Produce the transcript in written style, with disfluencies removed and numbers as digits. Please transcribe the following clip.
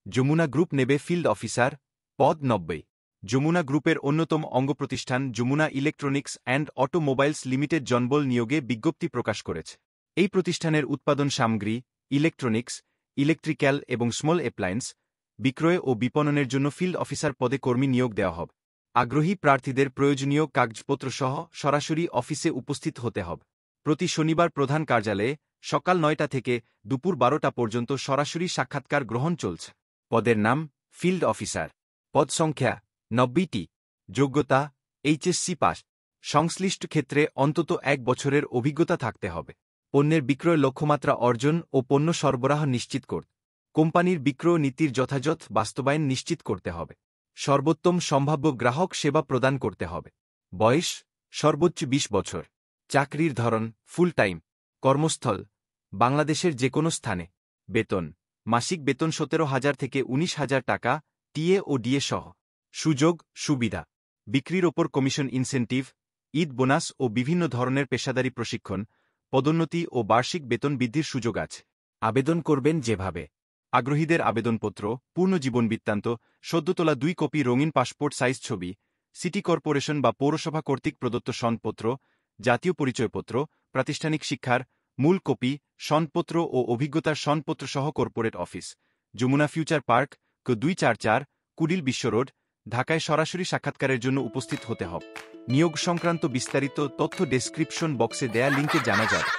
Jamuna group নেবে field officer, পদ 90। যমুনা গ্রুপের অন্যতম অঙ্গপ্রতিষ্ঠান Jamuna electronics and automobiles limited জনবল নিয়োগে বিজ্ঞপ্তি প্রকাশ করেছে। এই প্রতিষ্ঠানের উৎপাদন সামগ্রী, ইলেকট্রনিক্স, ইলেকট্রিক্যাল এবং স্মল অ্যাপ্লায়েন্স বিক্রয় ও বিপণনের জন্য ফিল্ড অফিসার পদে কর্মী নিয়োগ দেওয়া হবে। আগ্রহী প্রার্থীদের প্রয়োজনীয় কাগজপত্রসহ সরাসরি অফিসে উপস্থিত হতে হবে। প্রতি শনিবার প্রধান কার্যালয়ে সকাল 9টা থেকে দুপুর 12টা পর্যন্ত সরাসরি সাক্ষাৎকার গ্রহণ চলছে। পদের নাম ফিল্ড অফিসার। পদ সংখ্যা 90টি। যোগ্যতা এইচএসসি পাস। সংশ্লিষ্ট ক্ষেত্রে অন্তত 1 বছরের অভিজ্ঞতা থাকতে হবে। পণ্যের বিক্রয় লক্ষ্যমাত্রা অর্জন ও পণ্য সরবরাহ নিশ্চিত করতে কোম্পানির বিক্রয় নীতির যথাযথ বাস্তবায়ন নিশ্চিত করতে হবে। সর্বোত্তম সম্ভাব্য গ্রাহক সেবা প্রদান করতে হবে। বয়স সর্বোচ্চ 20 বছর। চাকরির ধরন ফুল টাইম। কর্মস্থল বাংলাদেশের যে কোনো স্থানে। বেতন মাসিক বেতন 17,000 থেকে 19,000 টাকা, টিএ ও ডিএ সহ। সুযোগ সুবিধা বিক্রির ওপর কমিশন, ইনসেন্টিভ, ঈদ বোনাস ও বিভিন্ন ধরনের পেশাদারী প্রশিক্ষণ, পদোন্নতি ও বার্ষিক বেতন বৃদ্ধির সুযোগ আছে। আবেদন করবেন যেভাবে। আগ্রহীদের আবেদনপত্র, পূর্ণ জীবন বৃত্তান্ত, সদ্য তোলা 2 কপি রঙিন পাসপোর্ট সাইজ ছবি, সিটি কর্পোরেশন বা পৌরসভা কর্তৃক প্রদত্ত সনদপত্র, জাতীয় পরিচয়পত্র, প্রাতিষ্ঠানিক শিক্ষার মূল কপি, সনদপত্র ও অভিজ্ঞতার সনদপত্র সহ corporate office, Jamuna future park, K244, Kuril Bishwa road, ঢাকায় সরাসরি সাক্ষাৎকারের জন্য উপস্থিত হতে হবে। নিয়োগ সংক্রান্ত বিস্তারিত তথ্য ডেসক্রিপশন বক্সে দেয়া লিঙ্কে জানা যাবে।